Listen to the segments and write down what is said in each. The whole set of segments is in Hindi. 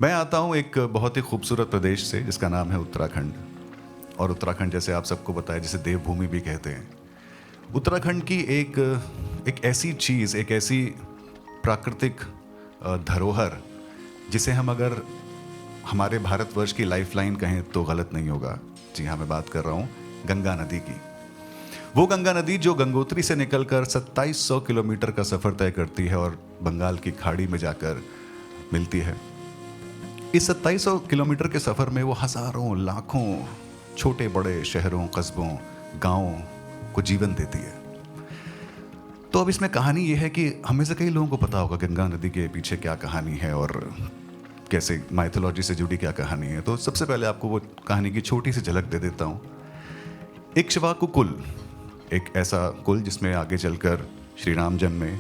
मैं आता हूँ एक बहुत ही खूबसूरत प्रदेश से जिसका नाम है उत्तराखंड। और उत्तराखंड जैसे आप सबको पता है जिसे देवभूमि भी कहते हैं। उत्तराखंड की एक एक ऐसी चीज़, एक ऐसी प्राकृतिक धरोहर जिसे हम अगर हमारे भारतवर्ष की लाइफलाइन कहें तो गलत नहीं होगा। जी हाँ, मैं बात कर रहा हूँ गंगा नदी की। वो गंगा नदी जो गंगोत्री से निकलकर 2700 किलोमीटर का सफ़र तय करती है और बंगाल की खाड़ी में जाकर मिलती है। इस 2700 किलोमीटर के सफ़र में वो हज़ारों लाखों छोटे बड़े शहरों, कस्बों, गांवों को जीवन देती है। तो अब इसमें कहानी ये है कि हमें से कई लोगों को पता होगा गंगा नदी के पीछे क्या कहानी है और कैसे माइथोलॉजी से जुड़ी क्या कहानी है। तो सबसे पहले आपको वो कहानी की छोटी सी झलक दे देता हूँ। इक्ष्वाकु कुल, एक ऐसा कुल जिसमें आगे चलकर श्री राम जन्मे,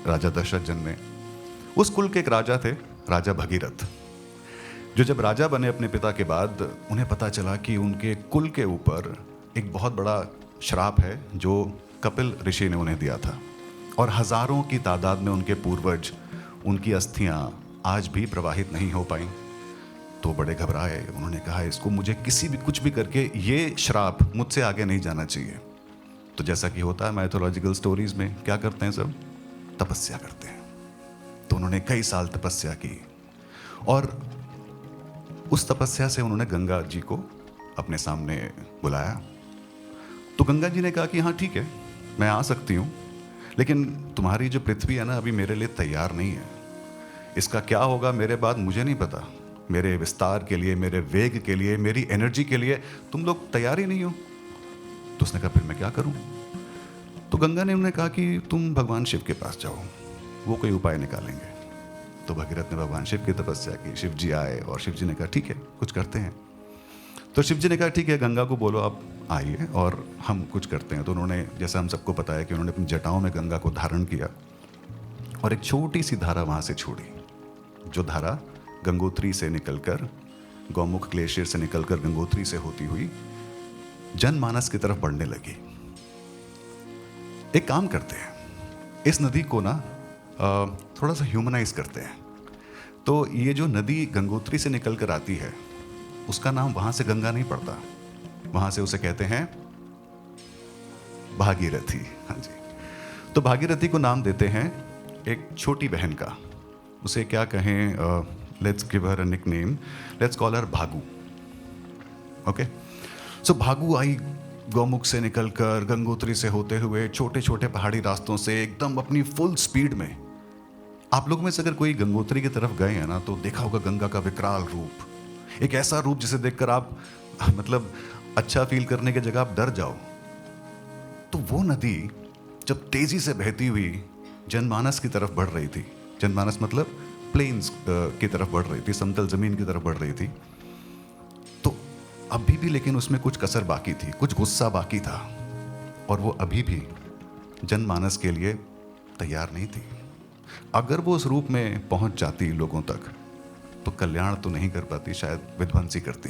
राजा दशरथ जन्मे। उस कुल के एक राजा थे, राजा भगीरथ, जो जब राजा बने अपने पिता के बाद उन्हें पता चला कि उनके कुल के ऊपर एक बहुत बड़ा श्राप है जो कपिल ऋषि ने उन्हें दिया था और हजारों की तादाद में उनके पूर्वज, उनकी अस्थियां आज भी प्रवाहित नहीं हो पाई। तो बड़े घबराए। उन्होंने कहा इसको मुझे किसी भी कुछ भी करके ये श्राप मुझसे आगे नहीं जाना चाहिए। तो जैसा कि होता है माइथोलॉजिकल स्टोरीज में, क्या करते हैं सब? तपस्या करते हैं। तो उन्होंने कई साल तपस्या की और उस तपस्या से उन्होंने गंगा जी को अपने सामने बुलाया। तो गंगा जी ने कहा कि हाँ ठीक है, मैं आ सकती हूँ, लेकिन तुम्हारी जो पृथ्वी है ना अभी मेरे लिए तैयार नहीं है। इसका क्या होगा मेरे बाद मुझे नहीं पता। मेरे विस्तार के लिए, मेरे वेग के लिए, मेरी एनर्जी के लिए तुम लोग तैयार ही नहीं हो। तो उसने कहा फिर मैं क्या करूँ? तो गंगा ने उन्हें कहा कि तुम भगवान शिव के पास जाओ, वो कोई उपाय निकालेंगे। तो भगीरथ ने भगवान शिव की तपस्या की। शिव जी आए और शिव जी ने कहा ठीक है, कुछ करते हैं। तो शिव जी ने कहा ठीक है, गंगा को बोलो आप आइए और हम कुछ करते हैं। तो उन्होंने, जैसा हम सबको पता है कि उन्होंने अपनी जटाओं में गंगा को धारण किया और एक छोटी सी धारा वहाँ से छोड़ी, जो धारा गंगोत्री से निकलकर, गौमुख ग्लेशियर से निकलकर गंगोत्री से होती हुई जनमानस की तरफ बढ़ने लगी। एक काम करते हैं, इस नदी को ना थोड़ा सा ह्यूमनाइज करते हैं। तो ये जो नदी गंगोत्री से निकल कर आती है उसका नाम वहां से गंगा नहीं पड़ता, वहां से उसे कहते हैं भागीरथी। हाँ जी। तो भागीरथी को नाम देते हैं एक छोटी बहन का। उसे क्या कहें, let's give her a nickname, let's call her भागू। ओके। सो भागू आई गौमुख से निकलकर गंगोत्री से होते हुए छोटे छोटे पहाड़ी रास्तों से एकदम अपनी फुल स्पीड में। आप लोग में से अगर कोई गंगोत्री की तरफ गए हैं ना तो देखा होगा गंगा का विकराल रूप, एक ऐसा रूप जिसे देखकर आप मतलब अच्छा फील करने की जगह आप डर जाओ। तो वो नदी जब तेजी से बहती हुई जनमानस की तरफ बढ़ रही थी, जनमानस मतलब प्लेन्स की तरफ बढ़ रही थी, समतल जमीन की तरफ बढ़ रही थी, तो अभी भी लेकिन उसमें कुछ कसर बाकी थी, कुछ गुस्सा बाकी था और वो अभी भी जनमानस के लिए तैयार नहीं थी। अगर वो उस रूप में पहुंच जाती लोगों तक तो कल्याण तो नहीं कर पाती, शायद विध्वंस ही करती।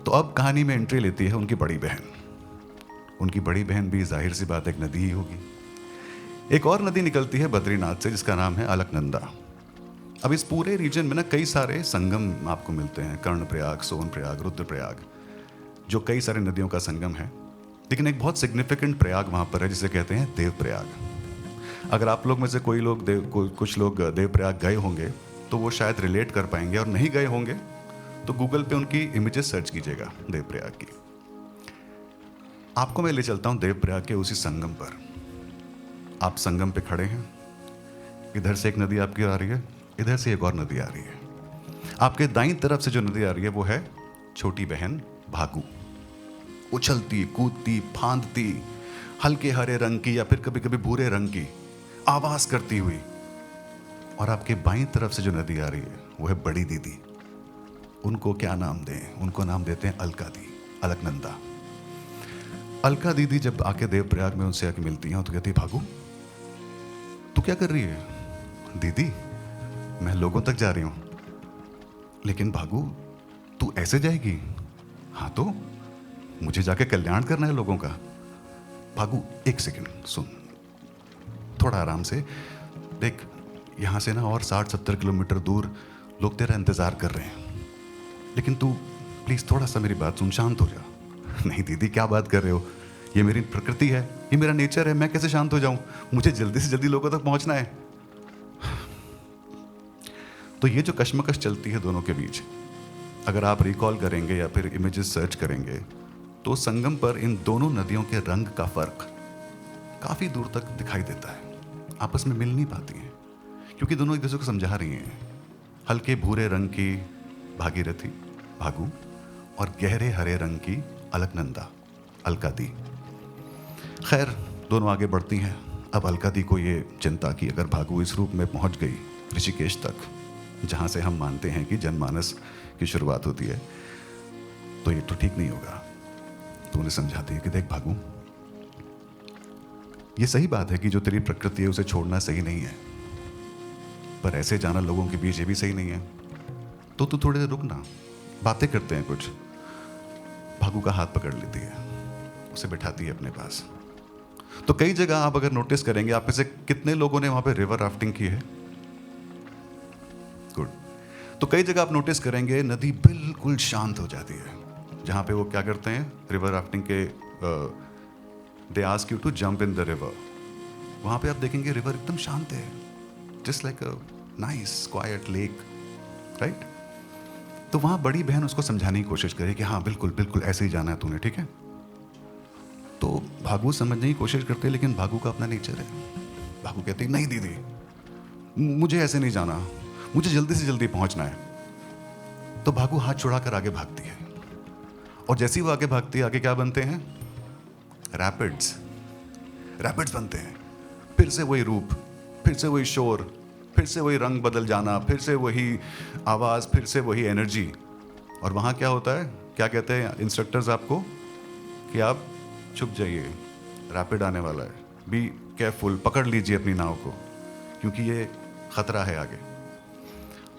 तो अब कहानी में एंट्री लेती है उनकी बड़ी बहन। उनकी बड़ी बहन भी जाहिर सी बात एक नदी ही होगी। एक और नदी निकलती है बद्रीनाथ से जिसका नाम है अलकनंदा। अब इस पूरे रीजन में ना कई सारे संगम आपको मिलते हैं, कर्णप्रयाग, सोनप्रयाग, रुद्रप्रयाग, जो कई सारे नदियों का संगम है। लेकिन एक बहुत सिग्निफिकेंट प्रयाग वहां पर है जिसे कहते हैं देवप्रयाग। अगर आप लोग में से कुछ लोग देवप्रयाग गए होंगे तो वो शायद रिलेट कर पाएंगे, और नहीं गए होंगे तो गूगल पे उनकी इमेजेस सर्च कीजिएगा देवप्रयाग की। आपको मैं ले चलता हूं देवप्रयाग के उसी संगम पर। आप संगम पे खड़े हैं, इधर से एक नदी आपकी आ रही है, इधर से एक और नदी आ रही है। आपके दाईं तरफ से जो नदी आ रही है वो है छोटी बहन भागू, उछलती कूदती फांदती, हल्के हरे रंग की या फिर कभी कभी भूरे रंग की आवाज करती हुई। और आपके बाईं तरफ से जो नदी आ रही है वो है बड़ी दीदी। उनको क्या नाम दें? उनको नाम देते हैं अलका दी, अलकनंदा। अलका दीदी जब आके देवप्रयाग में उनसे आके मिलती हैं तो कहती है भागू तू क्या कर रही है? दीदी मैं लोगों तक जा रही हूं। लेकिन भागू तू ऐसे जाएगी? हाँ तो मुझे जाके कल्याण करना है लोगों का। भागू एक सेकंड सुन, थोड़ा आराम से देख, यहाँ से ना और 60-70 किलोमीटर दूर लोग तेरा इंतज़ार कर रहे हैं, लेकिन तू प्लीज़ थोड़ा सा मेरी बात सुन, शांत हो जा। नहीं दीदी, क्या बात कर रहे हो, ये मेरी प्रकृति है, ये मेरा नेचर है, मैं कैसे शांत हो जाऊं, मुझे जल्दी से जल्दी लोगों तक पहुंचना है। तो ये जो कश्मकश चलती है दोनों के बीच, अगर आप रिकॉल करेंगे या फिर इमेजेस सर्च करेंगे, तो संगम पर इन दोनों नदियों के रंग का फर्क काफ़ी दूर तक दिखाई देता है। आपस में मिल नहीं पाती हैं क्योंकि दोनों एक दूसरे को समझा रही हैं। हल्के भूरे रंग की भागीरथी भागू और गहरे हरे रंग की अलकनंदा अलकादी। खैर, दोनों आगे बढ़ती हैं। अब अलकादी को ये चिंता कि अगर भागू इस रूप में पहुंच गई ऋषिकेश तक, जहां से हम मानते हैं कि जनमानस की शुरुआत होती है, तो ये तो ठीक नहीं होगा। तो उन्हें समझाती है कि देख भागू, ये सही बात है कि जो तेरी प्रकृति है उसे छोड़ना सही नहीं है, पर ऐसे जाना लोगों के बीच ये भी सही नहीं है। तो तू थोड़ी देर रुक ना, बातें करते हैं कुछ। भागू का हाथ पकड़ लेती है, उसे बिठाती है अपने पास। तो कई जगह आप अगर नोटिस करेंगे, आप में से कितने लोगों ने वहां पे रिवर राफ्टिंग की है? गुड। तो कई जगह आप नोटिस करेंगे नदी बिल्कुल शांत हो जाती है। जहां पे वो क्या करते हैं, रिवर राफ्टिंग के they ask you to jump in the river, वहां पे आप देखेंगे रिवर एकदम शांत है, just like a nice quiet lake, right. तो वहां बड़ी बहन उसको समझाने की कोशिश करे कि हाँ बिल्कुल बिल्कुल ऐसे ही जाना है तूने, ठीक है। तो भागू समझने की कोशिश करते, लेकिन भागू का अपना नेचर है। भागू कहती नहीं दीदी, मुझे ऐसे नहीं जाना, मुझे जल्दी से जल्दी पहुंचना है। तो भागू हाथ छुड़ाकर आगे भागती है, और जैसे ही वो आगे भागती है, आगे क्या बनते हैं? रैपिड्स। रैपिड्स बनते हैं। फिर से वही रूप, फिर से वही शोर, फिर से वही रंग बदल जाना, फिर से वही आवाज़, फिर से वही एनर्जी। और वहाँ क्या होता है, क्या कहते हैं इंस्ट्रक्टर्स आपको, कि आप छुप जाइए, रैपिड आने वाला है, बी केयरफुल, पकड़ लीजिए अपनी नाव को, क्योंकि ये खतरा है आगे।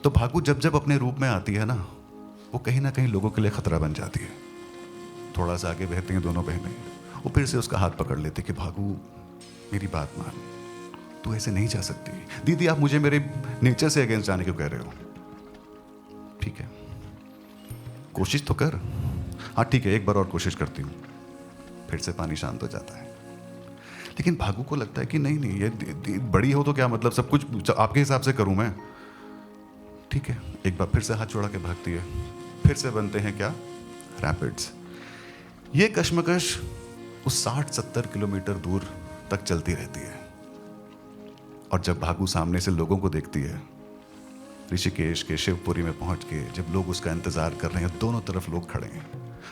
तो भागू जब जब अपने रूप में आती है ना, वो कहीं ना कहीं लोगों के लिए खतरा बन जाती है। थोड़ा सा आगे बहती हैं दोनों बहनें, वो फिर से उसका हाथ पकड़ लेते कि भागू मेरी बात मान, तू ऐसे नहीं जा सकती। दीदी, आप मुझे मेरे नेचर से अगेंस्ट जाने क्यों कह रहे हो? ठीक है, कोशिश तो कर। हाँ ठीक है, एक बार और कोशिश करती हूँ। फिर से पानी शांत हो जाता है, लेकिन भागू को लगता है कि नहीं नहीं, ये बड़ी हो तो क्या मतलब, सब कुछ आपके हिसाब से करूँ मैं। ठीक है, एक बार फिर से हाथ छोड़ा के भागती है, फिर से बनते हैं क्या? रैपिड्स। ये कश्मकश उस 60-70 किलोमीटर दूर तक चलती रहती है। और जब भागू सामने से लोगों को देखती है, ऋषिकेश के शिवपुरी में पहुंच के, जब लोग उसका इंतजार कर रहे हैं, दोनों तरफ लोग खड़े हैं,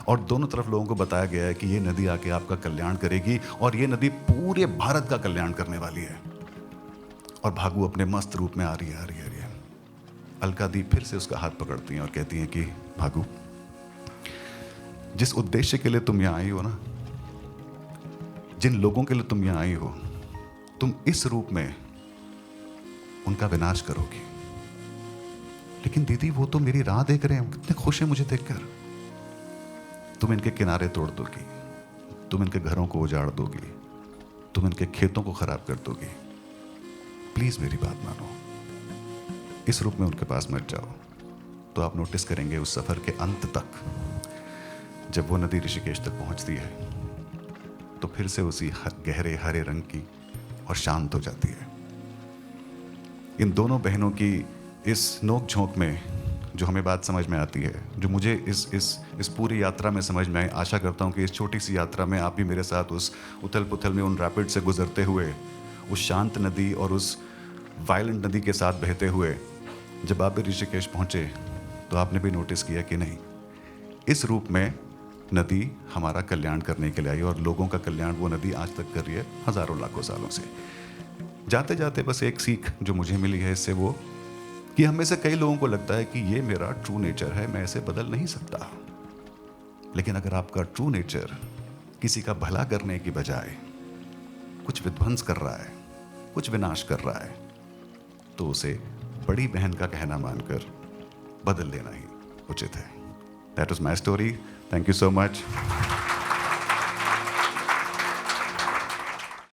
और दोनों तरफ लोगों को बताया गया है कि ये नदी आके आपका कल्याण करेगी, और ये नदी पूरे भारत का कल्याण करने वाली है। और भागू अपने मस्त रूप में आ रही है, आ रही है, आ रही है। अलकादी फिर से उसका हाथ पकड़ती हैं और कहती हैं कि भागू, जिस उद्देश्य के लिए तुम यहां आई हो ना, जिन लोगों के लिए तुम यहां आई हो, तुम इस रूप में उनका विनाश करोगी। लेकिन दीदी, वो तो मेरी राह देख रहे हैं, कितने खुश हैं मुझे देखकर। तुम इनके किनारे तोड़ दोगी, तुम इनके घरों को उजाड़ दोगी, तुम इनके खेतों को खराब कर दोगी। प्लीज मेरी बात मानो, इस रूप में उनके पास मत जाओ। तो आप नोटिस करेंगे उस सफर के अंत तक, जब वो नदी ऋषिकेश तक पहुंचती है, तो फिर से उसी गहरे हरे रंग की और शांत हो जाती है। इन दोनों बहनों की इस नोक झोंक में जो हमें बात समझ में आती है, जो मुझे इस पूरी यात्रा में समझ में आई, आशा करता हूँ कि इस छोटी सी यात्रा में आप भी मेरे साथ उस उथल पुथल में, उन रैपिड से गुजरते हुए, उस शांत नदी और उस वायलेंट नदी के साथ बहते हुए जब आप भी ऋषिकेश पहुँचे, तो आपने भी नोटिस किया कि नहीं, इस रूप में नदी हमारा कल्याण करने के लिए आई, और लोगों का कल्याण वो नदी आज तक कर रही है, हजारों लाखों सालों से। जाते जाते बस एक सीख जो मुझे मिली है इससे, वो कि हम में से कई लोगों को लगता है कि ये मेरा ट्रू नेचर है, मैं इसे बदल नहीं सकता। लेकिन अगर आपका ट्रू नेचर किसी का भला करने की बजाय कुछ विध्वंस कर रहा है, कुछ विनाश कर रहा है, तो उसे बड़ी बहन का कहना मानकर बदल लेना ही उचित है। That was my story. Thank you so much.